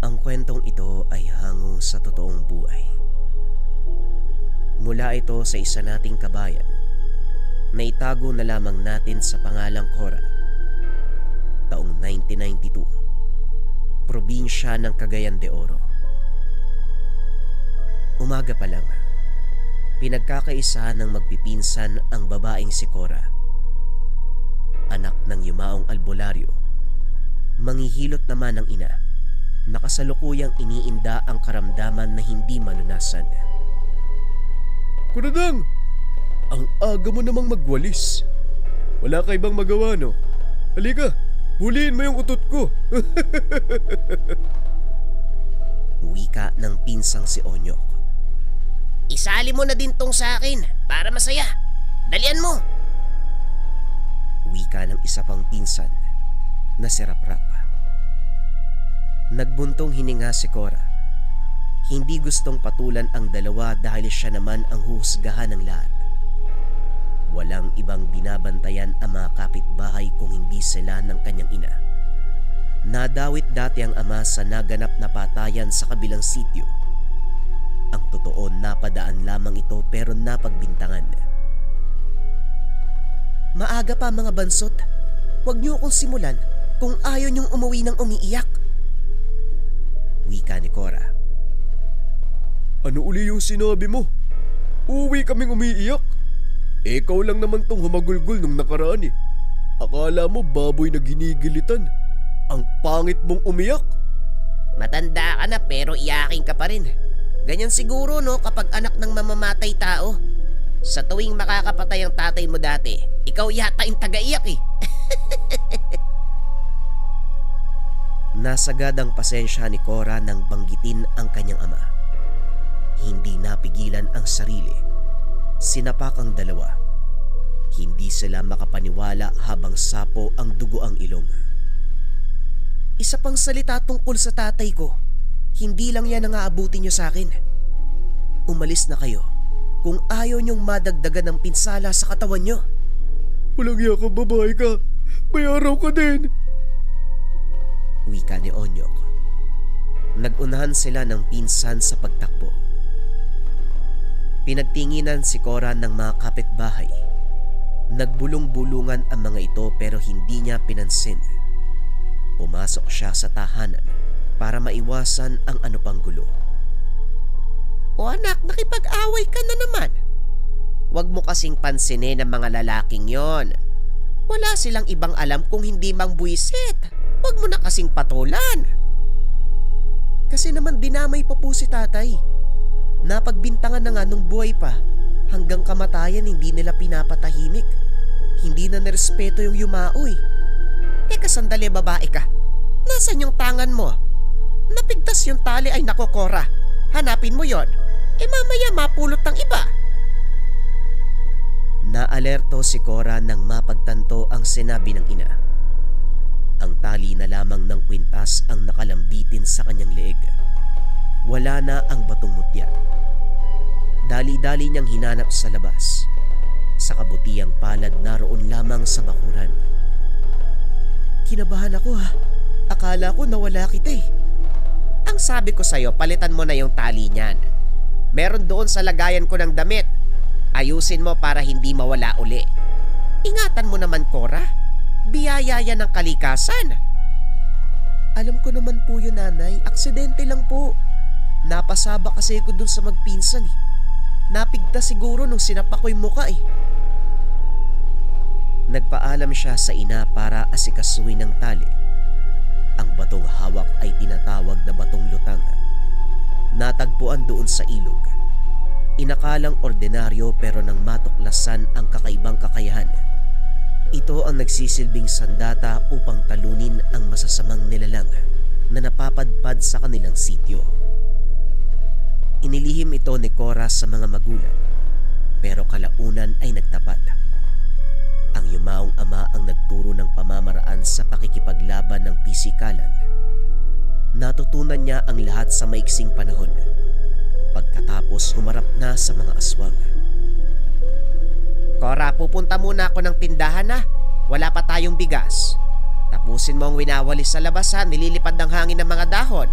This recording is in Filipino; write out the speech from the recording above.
Ang kwentong ito ay hango sa totoong buhay. Mula ito sa isa nating kabayan na itago na lamang natin sa pangalang Cora. Taong 1992, probinsya ng Cagayan de Oro. Umaga pa lang, pinagkakaisa ng magpipinsan ang babaeng si Cora. Anak ng yumaong albularyo, manghihilot naman ng ina, nakasalukuyang iniinda ang karamdaman na hindi malunasan. Kunadang, ang aga mo namang magwalis. Wala ka ibang magawa, no? Halika, huliin mo yung utot ko. Wika ng pinsang si Onyok. Isali mo na din tong sa akin para masaya. Dalian mo. Wika ng isa pang pinsan na si Raprap. Nagbuntong hininga si Cora. Hindi gustong patulan ang dalawa dahil siya naman ang huhusgahan ng lahat. Walang ibang binabantayan ang mga kapitbahay kung hindi sila ng kanyang ina. Nadawit dati ang ama sa naganap na patayan sa kabilang sityo. Ang totoo, napadaan lamang ito pero napagbintangan. Maaga pa mga bansot. Huwag niyo akong simulan kung ayaw niyong umuwi ng umiiyak. Wika ni Cora. Ano uli yung sinabi mo? Uwi kaming umiiyak? Ikaw lang naman tong humagulgol nung nakaraan eh. Akala mo baboy na ginigilitan. Ang pangit mong umiyak. Matanda ka na pero iyakin ka pa rin. Ganyan siguro no kapag anak ng mamamatay tao. Sa tuwing makakapatay ang tatay mo dati, ikaw yata yung taga-iyak eh. Nasagad ang pasensya ni Cora nang banggitin ang kanyang ama. Hindi napigilan ang sarili. Sinapak ang dalawa. Hindi sila makapaniwala habang sapo ang dugo ang ilong. Isa pang salita tungkol sa tatay ko. Hindi lang yan ang aabutin niyo sa akin. Umalis na kayo kung ayaw niyong madagdagan ng pinsala sa katawan niyo. Walang iya ka, babae ka. May araw ka din. Wika ni Onyok. Nagunahan sila ng pinsan sa pagtakbo. Pinagtinginan si Cora ng mga kapitbahay. Nagbulong-bulungan ang mga ito pero hindi niya pinansin. Pumasok siya sa tahanan para maiwasan ang ano pang gulo. O anak, nakipag-away ka na naman. Huwag mo kasing pansinin ng mga lalaking yon. Wala silang ibang alam kung hindi mang buwisit. Huwag mo na kasing patulan. Kasi naman dinamay pa po si tatay. Napagbintangan na nga nung buhay pa. Hanggang kamatayan hindi nila pinapatahimik. Hindi na nirespeto yung yumao eh. Teka sandali, babae ka. Nasaan yung tangan mo? Napigtas yung tali ay nako, Cora. Hanapin mo yon. Mamaya mapulot ng iba. Naalerto si Cora nang mapagtanto ang sinabi ng ina. Ang tali na lamang ng kwintas ang nakalambitin sa kanyang leeg. Wala na ang batong mutya. Dali-dali niyang hinanap sa labas. Sa kabutiang palad naroon lamang sa bakuran. Kinabahan ako ha. Akala ko nawala kita eh. Ang sabi ko sa'yo, palitan mo na yung tali niyan. Meron doon sa lagayan ko ng damit. Ayusin mo para hindi mawala uli. Ingatan mo naman, Cora. Biyaya yan ng kalikasan. Alam ko naman po yun, nanay. Aksidente lang po. Napasaba kasi ko dun sa magpinsan eh. Napigtas siguro nung sinapa ko yung muka eh. Nagpaalam siya sa ina para asikasuhin ng tali. Ang batong hawak ay tinatawag na batong lutang. Natagpuan doon sa ilog. Inakalang ordinaryo pero nang matuklasan ang kakaibang kakayahan. Ito ang nagsisilbing sandata upang talunin ang masasamang nilalang na napapadpad sa kanilang sityo. Inilihim ito ni Cora sa mga magulang pero kalaunan ay nagtapat. Ang yumaong ama ang nagturo ng pamamaraan sa pakikipaglaban ng pisikalan. Natutunan niya ang lahat sa maiksing panahon. Pagkatapos humarap na sa mga aswang. Cora, pupunta muna ako ng tindahan na. Wala pa tayong bigas. Tapusin mo ang winawalis sa labas ha, nililipad ng hangin ng mga dahon.